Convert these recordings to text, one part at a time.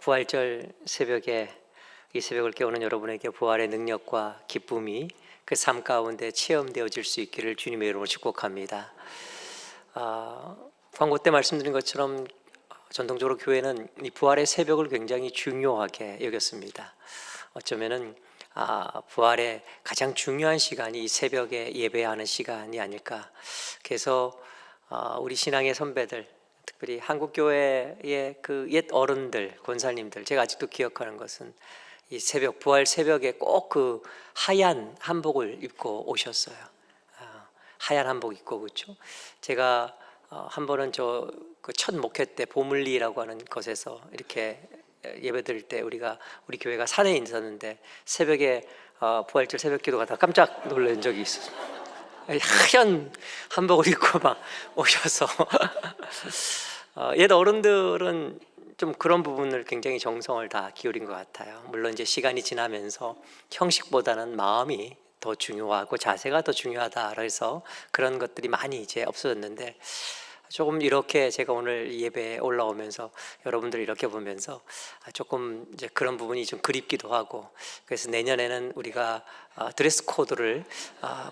부활절 새벽에 이 새벽을 깨우는 여러분에게 부활의 능력과 기쁨이 그 삶 가운데 체험되어질 수 있기를 주님의 이름으로 축복합니다. 광고 때 말씀드린 것처럼 전통적으로 교회는 이 부활의 새벽을 굉장히 중요하게 여겼습니다. 어쩌면은 부활의 가장 중요한 시간이 이 새벽에 예배하는 시간이 아닐까. 그래서 우리 신앙의 선배들, 특별히 한국교회의 그 옛 어른들, 권사님들, 제가 아직도 기억하는 것은 이 새벽, 부활 새벽에 꼭 그 하얀 한복을 입고 오셨어요. 하얀 한복 입고, 그렇죠? 제가 한 번은 저 그 첫 목회 때 보물리라고 하는 곳에서 이렇게 예배 드릴 때 우리 교회가 산에 있었는데 새벽에 부활절 새벽 기도가 깜짝 놀란 적이 있었어요. 하얀 한복을 입고 막 오셔서 옛 어른들은 좀 그런 부분을 굉장히 정성을 다 기울인 것 같아요. 물론 이제 시간이 지나면서 형식보다는 마음이 더 중요하고 자세가 더 중요하다 그래서 그런 것들이 많이 이제 없어졌는데, 조금 이렇게 제가 오늘 예배에 올라오면서 여러분들 이렇게 보면서 조금 이제 그런 부분이 좀 그립기도 하고, 그래서 내년에는 우리가 드레스 코드를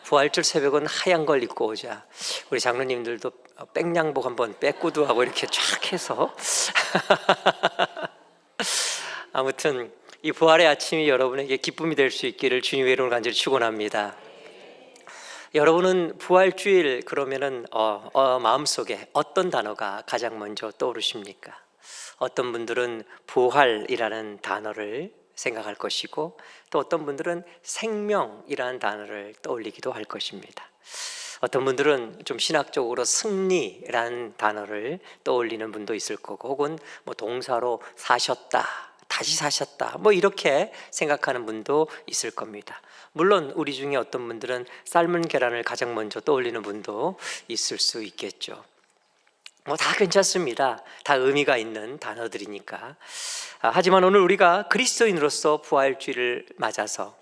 부활절 새벽은 하얀 걸 입고 오자. 우리 장로님들도 백양복 한번 백구두하고 이렇게 쫙 해서 아무튼 이 부활의 아침이 여러분에게 기쁨이 될 수 있기를 주님의 이름으로 간절히 축원합니다. 여러분은 부활주일 그러면은 마음속에 어떤 단어가 가장 먼저 떠오르십니까? 어떤 분들은 부활이라는 단어를 생각할 것이고, 또 어떤 분들은 생명이라는 단어를 떠올리기도 할 것입니다. 어떤 분들은 좀 신학적으로 승리라는 단어를 떠올리는 분도 있을 거고, 혹은 뭐 동사로 사셨다, 다시 사셨다, 뭐 이렇게 생각하는 분도 있을 겁니다. 물론 우리 중에 어떤 분들은 삶은 계란을 가장 먼저 떠올리는 분도 있을 수 있겠죠. 뭐 다 괜찮습니다. 다 의미가 있는 단어들이니까. 하지만 오늘 우리가 그리스도인으로서 부활주의를 맞아서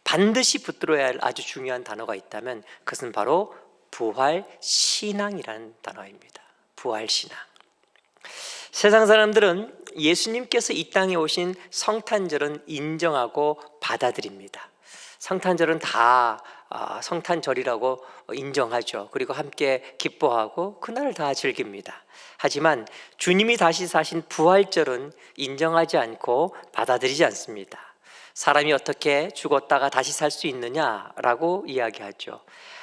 반드시 붙들어야 할 아주 중요한 단어가 있다면 그것은 바로 부활신앙이라는 단어입니다. 부활신앙. 세상 사람들은 예수님께서 이 땅에 오신 성탄절은 인정하고 받아들입니다. 성탄절은 다 성탄절이라고 인정하죠. 그리고 함께 기뻐하고 그날을 다 즐깁니다. 하지만 주님이 다시 사신 부활절은 인정하지 않고 받아들이지 않습니다. 사람이 어떻게 죽었다가 다시 살 수 있느냐라고 이야기하죠.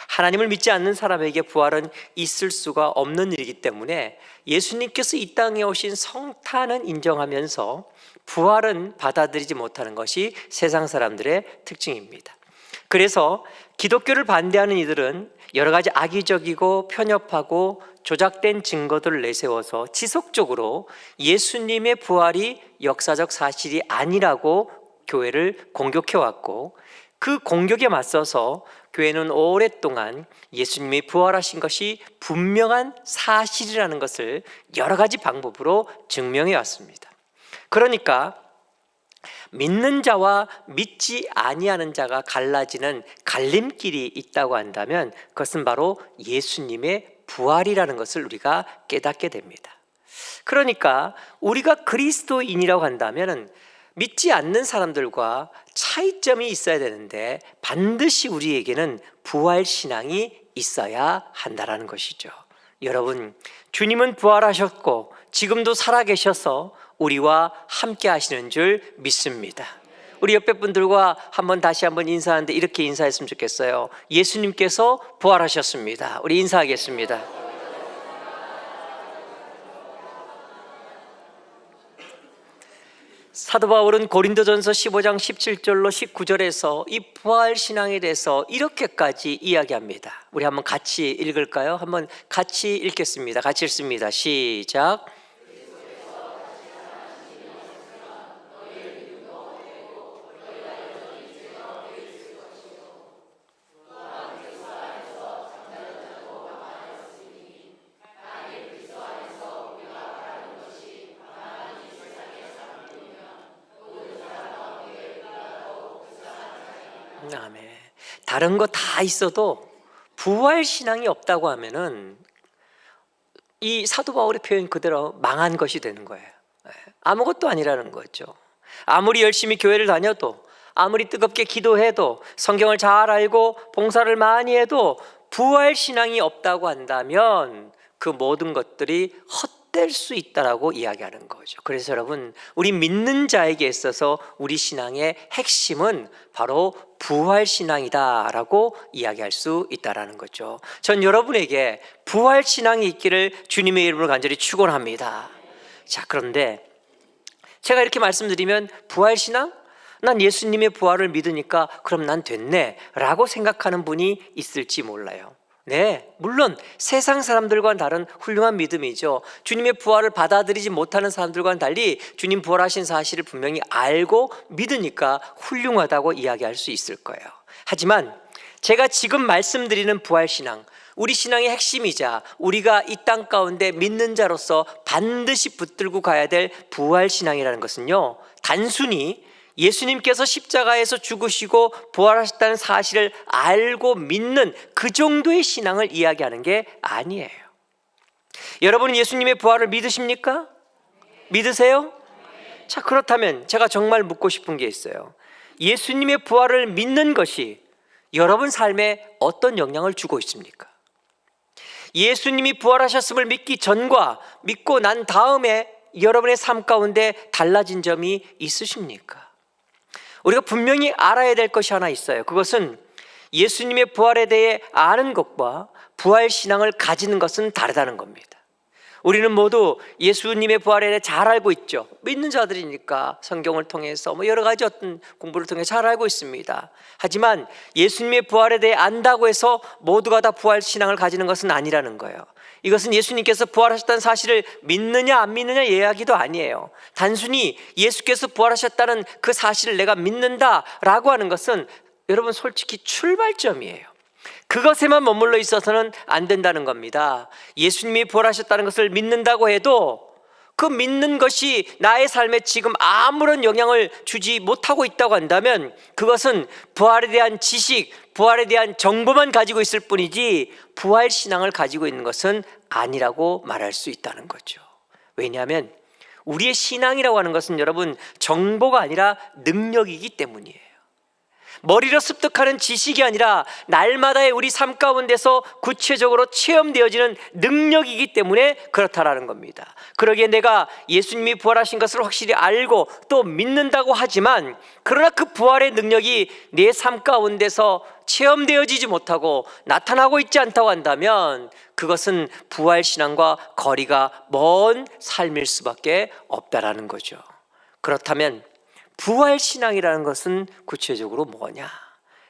하나님을 믿지 않는 사람에게 부활은 있을 수가 없는 일이기 때문에 예수님께서 이 땅에 오신 성탄은 인정하면서 부활은 받아들이지 못하는 것이 세상 사람들의 특징입니다. 그래서 기독교를 반대하는 이들은 여러 가지 악의적이고 편협하고 조작된 증거들을 내세워서 지속적으로 예수님의 부활이 역사적 사실이 아니라고 교회를 공격해왔고, 그 공격에 맞서서 교회는 오랫동안 예수님이 부활하신 것이 분명한 사실이라는 것을 여러 가지 방법으로 증명해 왔습니다. 그러니까 믿는 자와 믿지 아니하는 자가 갈라지는 갈림길이 있다고 한다면 그것은 바로 예수님의 부활이라는 것을 우리가 깨닫게 됩니다. 그러니까 우리가 그리스도인이라고 한다면 믿지 않는 사람들과 차이점이 있어야 되는데 반드시 우리에게는 부활신앙이 있어야 한다는 것이죠. 여러분, 주님은 부활하셨고 지금도 살아계셔서 우리와 함께 하시는 줄 믿습니다. 우리 옆에 분들과 다시 한번 인사하는데 이렇게 인사했으면 좋겠어요. 예수님께서 부활하셨습니다. 우리 인사하겠습니다. 사도 바울은 고린도전서 15장 17절로 19절에서 이 부활신앙에 대해서 이렇게까지 이야기합니다. 우리 한번 같이 읽을까요? 한번 같이 읽겠습니다. 같이 읽습니다. 시작. 아멘. 다른 거 다 있어도 부활신앙이 없다고 하면은 이 사도 바울의 표현 그대로 망한 것이 되는 거예요. 아무것도 아니라는 거죠. 아무리 열심히 교회를 다녀도, 아무리 뜨겁게 기도해도, 성경을 잘 알고 봉사를 많이 해도 부활 신앙이 없다고 한다면 그 모든 것들이 헛될 수 있다라고 이야기하는 거죠. 그래서 여러분, 우리 믿는 자에게 있어서 우리 신앙의 핵심은 바로 부활 신앙이다라고 이야기할 수 있다라는 거죠. 전 여러분에게 부활 신앙이 있기를 주님의 이름으로 간절히 축원합니다. 자, 그런데 제가 이렇게 말씀드리면 부활 신앙? 난 예수님의 부활을 믿으니까 그럼 난 됐네 라고 생각하는 분이 있을지 몰라요. 네, 물론 세상 사람들과는 다른 훌륭한 믿음이죠. 주님의 부활을 받아들이지 못하는 사람들과는 달리 주님 부활하신 사실을 분명히 알고 믿으니까 훌륭하다고 이야기할 수 있을 거예요. 하지만 제가 지금 말씀드리는 부활신앙, 우리 신앙의 핵심이자 우리가 이 땅 가운데 믿는 자로서 반드시 붙들고 가야 될 부활신앙이라는 것은요, 단순히 예수님께서 십자가에서 죽으시고 부활하셨다는 사실을 알고 믿는 그 정도의 신앙을 이야기하는 게 아니에요. 여러분은 예수님의 부활을 믿으십니까? 믿으세요? 자, 그렇다면 제가 정말 묻고 싶은 게 있어요. 예수님의 부활을 믿는 것이 여러분 삶에 어떤 영향을 주고 있습니까? 예수님이 부활하셨음을 믿기 전과 믿고 난 다음에 여러분의 삶 가운데 달라진 점이 있으십니까? 우리가 분명히 알아야 될 것이 하나 있어요. 그것은 예수님의 부활에 대해 아는 것과 부활 신앙을 가지는 것은 다르다는 겁니다. 우리는 모두 예수님의 부활에 대해 잘 알고 있죠. 믿는 자들이니까 성경을 통해서 여러 가지 어떤 공부를 통해 잘 알고 있습니다. 하지만 예수님의 부활에 대해 안다고 해서 모두가 다 부활 신앙을 가지는 것은 아니라는 거예요. 이것은 예수님께서 부활하셨다는 사실을 믿느냐 안 믿느냐 이야기도 아니에요. 단순히 예수께서 부활하셨다는 그 사실을 내가 믿는다라고 하는 것은 여러분 솔직히 출발점이에요. 그것에만 머물러 있어서는 안 된다는 겁니다. 예수님이 부활하셨다는 것을 믿는다고 해도 그 믿는 것이 나의 삶에 지금 아무런 영향을 주지 못하고 있다고 한다면 그것은 부활에 대한 지식, 부활에 대한 정보만 가지고 있을 뿐이지 부활 신앙을 가지고 있는 것은 아니라고 말할 수 있다는 거죠. 왜냐하면 우리의 신앙이라고 하는 것은 여러분 정보가 아니라 능력이기 때문이에요. 머리로 습득하는 지식이 아니라 날마다의 우리 삶 가운데서 구체적으로 체험되어지는 능력이기 때문에 그렇다라는 겁니다. 그러기에 내가 예수님이 부활하신 것을 확실히 알고 또 믿는다고 하지만 그러나 그 부활의 능력이 내 삶 가운데서 체험되어지지 못하고 나타나고 있지 않다고 한다면 그것은 부활신앙과 거리가 먼 삶일 수밖에 없다라는 거죠. 그렇다면 부활신앙이라는 것은 구체적으로 뭐냐?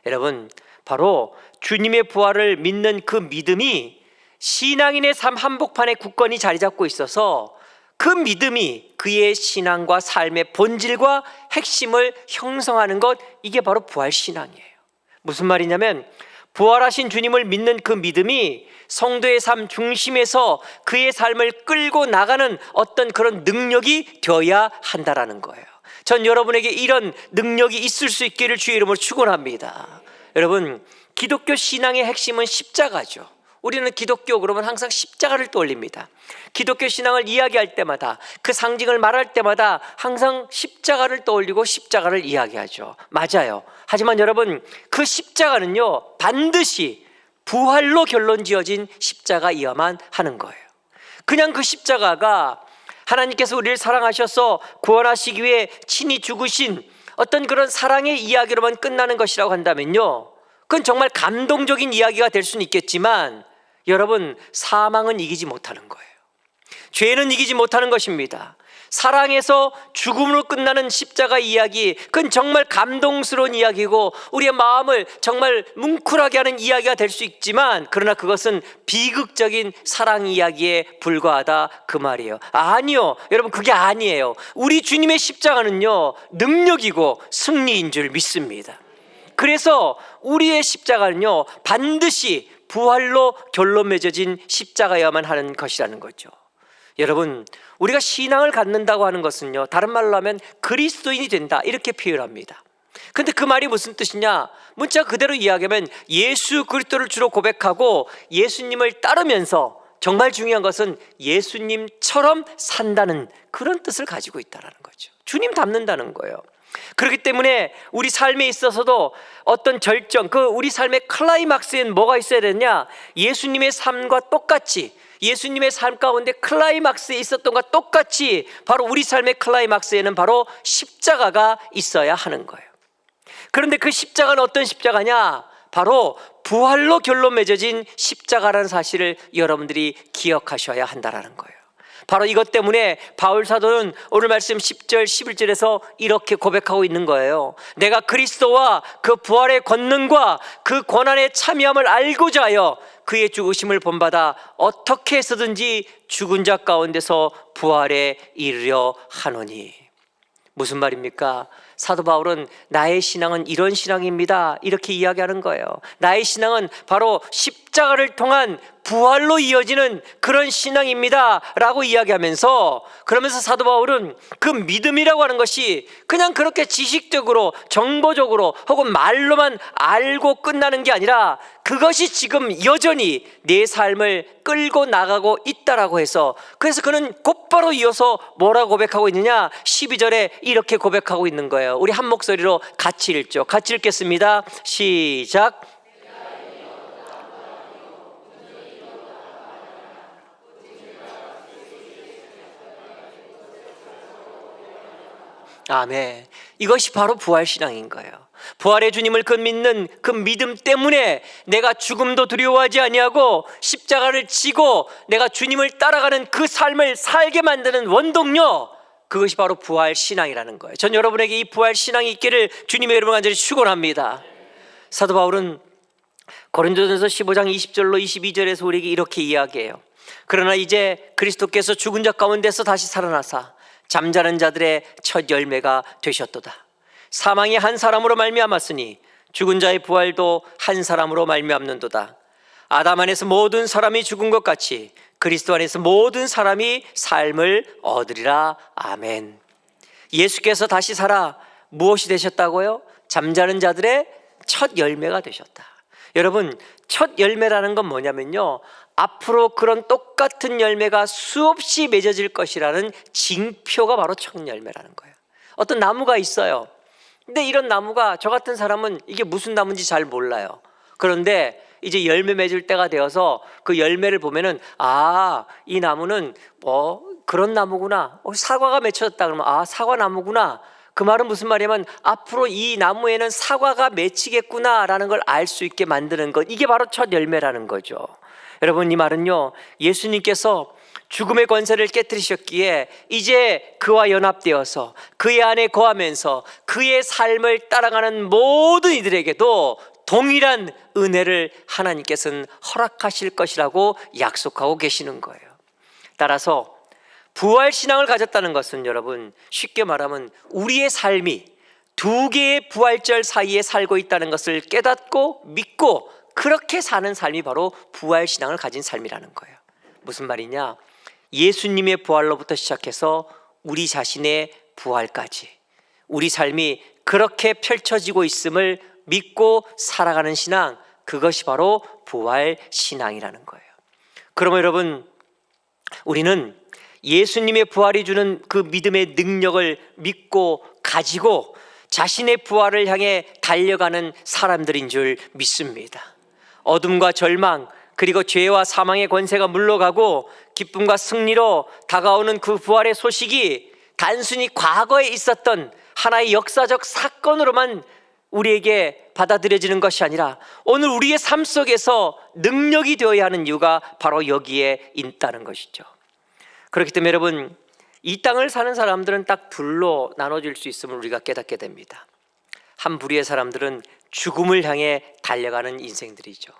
여러분, 바로 주님의 부활을 믿는 그 믿음이 신앙인의 삶 한복판에 굳건히 자리 잡고 있어서 그 믿음이 그의 신앙과 삶의 본질과 핵심을 형성하는 것, 이게 바로 부활신앙이에요. 무슨 말이냐면 부활하신 주님을 믿는 그 믿음이 성도의 삶 중심에서 그의 삶을 끌고 나가는 어떤 그런 능력이 되어야 한다라는 거예요. 전 여러분에게 이런 능력이 있을 수 있기를 주의 이름으로 축원합니다. 여러분, 기독교 신앙의 핵심은 십자가죠. 우리는 기독교 그러면 항상 십자가를 떠올립니다. 기독교 신앙을 이야기할 때마다 그 상징을 말할 때마다 항상 십자가를 떠올리고 십자가를 이야기하죠. 맞아요. 하지만 여러분, 그 십자가는요 반드시 부활로 결론 지어진 십자가이어야만 하는 거예요. 그냥 그 십자가가 하나님께서 우리를 사랑하셔서 구원하시기 위해 친히 죽으신 어떤 그런 사랑의 이야기로만 끝나는 것이라고 한다면요, 그건 정말 감동적인 이야기가 될 수는 있겠지만 여러분, 사망은 이기지 못하는 거예요. 죄는 이기지 못하는 것입니다. 사랑에서 죽음으로 끝나는 십자가 이야기, 그건 정말 감동스러운 이야기고 우리의 마음을 정말 뭉클하게 하는 이야기가 될 수 있지만 그러나 그것은 비극적인 사랑 이야기에 불과하다 그 말이에요. 아니요, 여러분, 그게 아니에요. 우리 주님의 십자가는요 능력이고 승리인 줄 믿습니다. 그래서 우리의 십자가는요 반드시 부활로 결론 맺어진 십자가여야만 하는 것이라는 거죠. 여러분, 우리가 신앙을 갖는다고 하는 것은요 다른 말로 하면 그리스도인이 된다 이렇게 표현합니다. 근데 그 말이 무슨 뜻이냐? 문자 그대로 이야기하면 예수 그리스도를 주로 고백하고 예수님을 따르면서 정말 중요한 것은 예수님처럼 산다는 그런 뜻을 가지고 있다는 거죠. 주님 닮는다는 거예요. 그렇기 때문에 우리 삶에 있어서도 어떤 절정, 우리 삶의 클라이막스에는 뭐가 있어야 되냐? 예수님의 삶과 똑같이, 예수님의 삶 가운데 클라이막스에 있었던 것과 똑같이 바로 우리 삶의 클라이막스에는 바로 십자가가 있어야 하는 거예요. 그런데 그 십자가는 어떤 십자가냐? 바로 부활로 결로 맺어진 십자가라는 사실을 여러분들이 기억하셔야 한다는 거예요. 바로 이것 때문에 바울 사도는 오늘 말씀 10절 11절에서 이렇게 고백하고 있는 거예요. 내가 그리스도와 그 부활의 권능과 그 고난의 참여함을 알고자 하여 그의 죽으심을 본받아 어떻게 해서든지 죽은 자 가운데서 부활에 이르려 하노니. 무슨 말입니까? 사도 바울은 나의 신앙은 이런 신앙입니다, 이렇게 이야기하는 거예요. 나의 신앙은 바로 십자가를 통한 부활로 이어지는 그런 신앙입니다 라고 이야기하면서, 그러면서 사도 바울은 그 믿음이라고 하는 것이 그냥 그렇게 지식적으로 정보적으로 혹은 말로만 알고 끝나는 게 아니라 그것이 지금 여전히 내 삶을 끌고 나가고 있다라고 해서, 그래서 그는 곧바로 이어서 뭐라고 고백하고 있느냐? 12절에 이렇게 고백하고 있는 거예요. 우리 한 목소리로 같이 읽죠. 같이 읽겠습니다. 시작. 아멘. 이것이 바로 부활신앙인 거예요. 부활의 주님을 믿는 그 믿음 때문에 내가 죽음도 두려워하지 아니하고 십자가를 지고 내가 주님을 따라가는 그 삶을 살게 만드는 원동력, 그것이 바로 부활신앙이라는 거예요. 전 여러분에게 이 부활신앙이 있기를 주님의 이름으로 간절히 축원합니다. 사도 바울은 고린도전서 15장 20절로 22절에서 우리에게 이렇게 이야기해요. 그러나 이제 그리스도께서 죽은 자 가운데서 다시 살아나사 잠자는 자들의 첫 열매가 되셨도다. 사망이 한 사람으로 말미암았으니 죽은 자의 부활도 한 사람으로 말미암는도다. 아담 안에서 모든 사람이 죽은 것 같이 그리스도 안에서 모든 사람이 삶을 얻으리라. 아멘. 예수께서 다시 살아 무엇이 되셨다고요? 잠자는 자들의 첫 열매가 되셨다. 여러분, 첫 열매라는 건 뭐냐면요, 앞으로 그런 똑같은 열매가 수없이 맺어질 것이라는 징표가 바로 첫 열매라는 거예요. 어떤 나무가 있어요. 근데 이런 나무가, 저 같은 사람은 이게 무슨 나무인지 잘 몰라요. 그런데 이제 열매 맺을 때가 되어서 그 열매를 보면은, 아, 이 나무는 그런 나무구나. 사과가 맺혀졌다 그러면, 아, 사과 나무구나. 그 말은 무슨 말이냐면 앞으로 이 나무에는 사과가 맺히겠구나라는 걸 알 수 있게 만드는 것, 이게 바로 첫 열매라는 거죠. 여러분, 이 말은요, 예수님께서 죽음의 권세를 깨뜨리셨기에 이제 그와 연합되어서 그의 안에 거하면서 그의 삶을 따라가는 모든 이들에게도 동일한 은혜를 하나님께서는 허락하실 것이라고 약속하고 계시는 거예요. 따라서 부활신앙을 가졌다는 것은, 여러분, 쉽게 말하면 우리의 삶이 두 개의 부활절 사이에 살고 있다는 것을 깨닫고 믿고 그렇게 사는 삶이 바로 부활신앙을 가진 삶이라는 거예요. 무슨 말이냐? 예수님의 부활로부터 시작해서 우리 자신의 부활까지 우리 삶이 그렇게 펼쳐지고 있음을 믿고 살아가는 신앙, 그것이 바로 부활신앙이라는 거예요. 그러면 여러분, 우리는 예수님의 부활이 주는 그 믿음의 능력을 믿고 가지고 자신의 부활을 향해 달려가는 사람들인 줄 믿습니다. 어둠과 절망, 그리고 죄와 사망의 권세가 물러가고 기쁨과 승리로 다가오는 그 부활의 소식이 단순히 과거에 있었던 하나의 역사적 사건으로만 우리에게 받아들여지는 것이 아니라 오늘 우리의 삶 속에서 능력이 되어야 하는 이유가 바로 여기에 있다는 것이죠. 그렇기 때문에 여러분, 이 땅을 사는 사람들은 딱 둘로 나눠질 수 있음을 우리가 깨닫게 됩니다. 한 부류의 사람들은 죽음을 향해 달려가는 인생들이죠.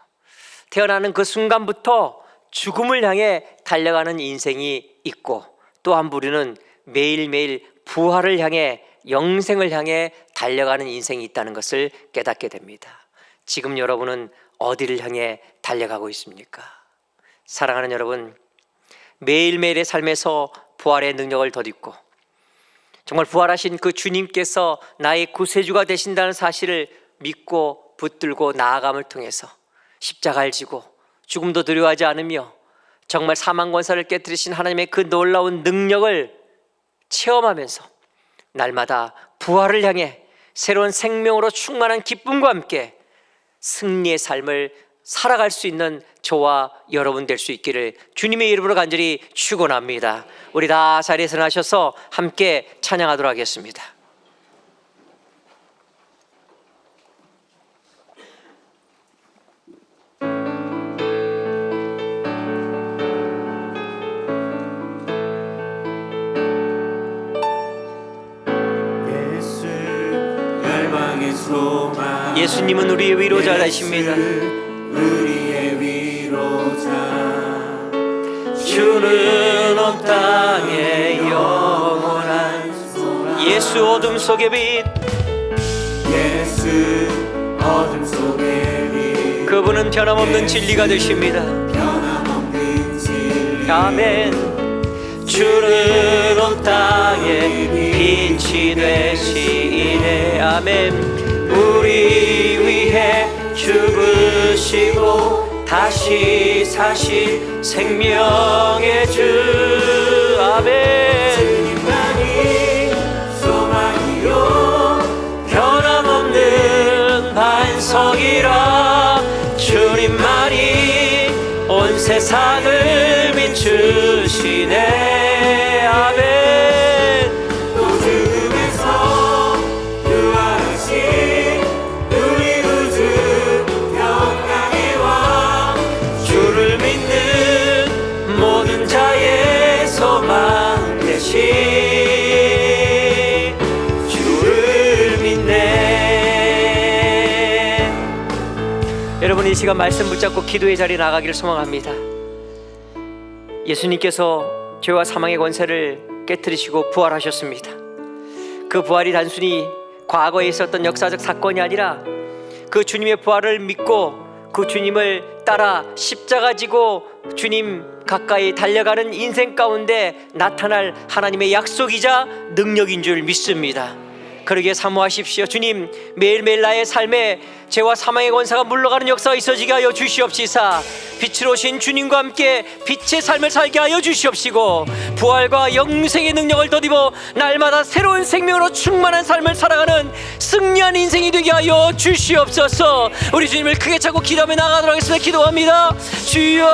태어나는 그 순간부터 죽음을 향해 달려가는 인생이 있고, 또 한 부류는 매일매일 부활을 향해, 영생을 향해 달려가는 인생이 있다는 것을 깨닫게 됩니다. 지금 여러분은 어디를 향해 달려가고 있습니까? 사랑하는 여러분, 매일매일의 삶에서 부활의 능력을 덧입고 정말 부활하신 그 주님께서 나의 구세주가 되신다는 사실을 믿고 붙들고 나아감을 통해서 십자가를 지고 죽음도 두려워하지 않으며 정말 사망 권세를 깨뜨리신 하나님의 그 놀라운 능력을 체험하면서 날마다 부활을 향해 새로운 생명으로 충만한 기쁨과 함께 승리의 삶을 살아갈 수 있는 저와 여러분 될 수 있기를 주님의 이름으로 간절히 축원합니다. 우리 다 자리에서 나셔서 함께 찬양하도록 하겠습니다. 예수님은 우리의 위로자 되십니다. 우리의 위로자, 주는 온 땅의 영원한 소망. 예수 어둠 속의 빛, 예수 어둠 속의 빛. 그분은 변함없는 진리가 되십니다. 변함없는 진리. 아멘. 주는 온 땅의 빛이 되시네. 아멘. 우리 위해 죽으시고 다시 사신 생명의 주. 아멘. 주님만이 소망이요 변함없는 반석이라. 주님만이 온 세상을 비추시네. 아멘. 또 죽음에서 부활하신 우리 구주 평강의 왕, 주를 믿는 모든 자의 소망 되신 주를 믿네. 여러분, 이 시간 말씀 붙잡고 기도의 자리에 나가기를 소망합니다. 예수님께서 죄와 사망의 권세를 깨뜨리시고 부활하셨습니다. 그 부활이 단순히 과거에 있었던 역사적 사건이 아니라 그 주님의 부활을 믿고 그 주님을 따라 십자가 지고 주님 가까이 달려가는 인생 가운데 나타날 하나님의 약속이자 능력인 줄 믿습니다. 그러기에 사모하십시오. 주님, 매일매일 나의 삶에 죄와 사망의 권세가 물러가는 역사가 있어지게 하여 주시옵시사. 빛으로 오신 주님과 함께 빛의 삶을 살게 하여 주시옵시고, 부활과 영생의 능력을 덧입어 날마다 새로운 생명으로 충만한 삶을 살아가는 승리한 인생이 되게 하여 주시옵소서. 우리 주님을 크게 찾고 기도하며 나가도록 하겠습니다. 기도합니다. 주여,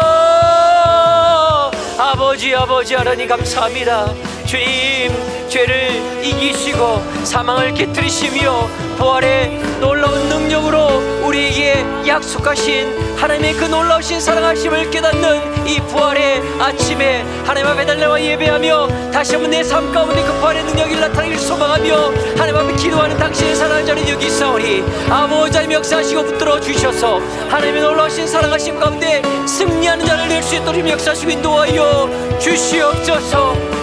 아버지 하나님 감사합니다. 주님, 죄를 이기시고 사망을 깨뜨리시며 부활의 놀라운 능력으로 우리에게 약속하신 하나님의 그 놀라우신 사랑하심을 깨닫는 이 부활의 아침에 하나님 앞에 달려와 예배하며 다시 한번 내 삶 가운데 그 부활의 능력이 나타나기를 소망하며 하나님 앞에 기도하는 당신의 사랑하는 자는 여기 있사오니 아버지 하나님 역사하시고 붙들어 주셔서 하나님의 놀라우신 사랑하심 가운데 승리하는 자를 낼 수 있도록 역사하시고 인도하여 주시옵소서.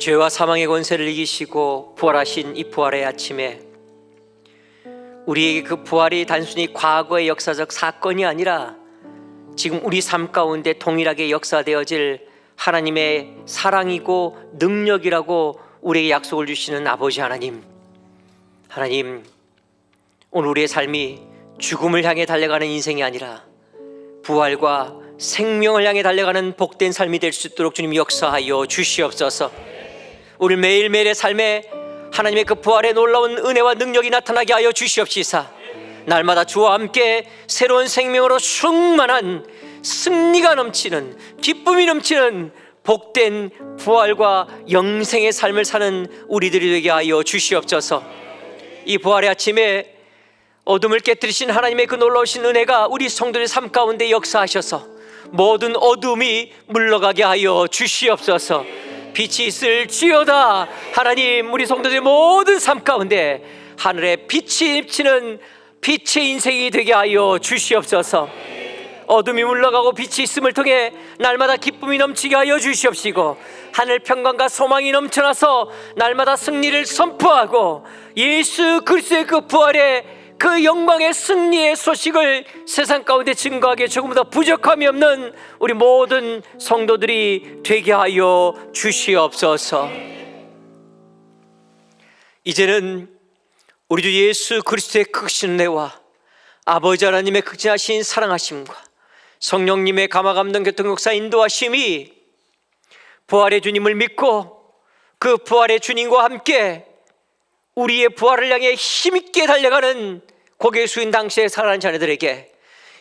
죄와 사망의 권세를 이기시고 부활하신 이 부활의 아침에 우리에게 그 부활이 단순히 과거의 역사적 사건이 아니라 지금 우리 삶 가운데 동일하게 역사되어질 하나님의 사랑이고 능력이라고 우리에게 약속을 주시는 아버지 하나님, 오늘 우리의 삶이 죽음을 향해 달려가는 인생이 아니라 부활과 생명을 향해 달려가는 복된 삶이 될 수 있도록 주님 역사하여 주시옵소서. 우리 매일매일의 삶에 하나님의 그 부활의 놀라운 은혜와 능력이 나타나게 하여 주시옵시사. 날마다 주와 함께 새로운 생명으로 충만한 승리가 넘치는, 기쁨이 넘치는 복된 부활과 영생의 삶을 사는 우리들이 되게 하여 주시옵소서. 이 부활의 아침에 어둠을 깨뜨리신 하나님의 그 놀라우신 은혜가 우리 성도의 삶 가운데 역사하셔서 모든 어둠이 물러가게 하여 주시옵소서. 빛이 있을지어다. 하나님, 우리 성도들의 모든 삶 가운데 하늘에 빛이 비치는 빛의 인생이 되게 하여 주시옵소서. 어둠이 물러가고 빛이 있음을 통해 날마다 기쁨이 넘치게 하여 주시옵시고, 하늘 평강과 소망이 넘쳐나서 날마다 승리를 선포하고 예수 그리스도의 그 부활의 그 영광의 승리의 소식을 세상 가운데 증거하기에 조금 더 부족함이 없는 우리 모든 성도들이 되게 하여 주시옵소서. 이제는 우리 주 예수 그리스도의 크신 은혜와 아버지 하나님의 극진하신 사랑하심과 성령님의 감화감동 교통역사 인도하심이 부활의 주님을 믿고 그 부활의 주님과 함께 우리의 부활을 향해 힘있게 달려가는 고개 숙인 당시에 살아가는 자녀들에게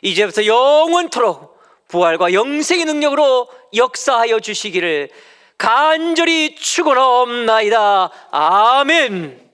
이제부터 영원토록 부활과 영생의 능력으로 역사하여 주시기를 간절히 축원하옵나이다. 아멘.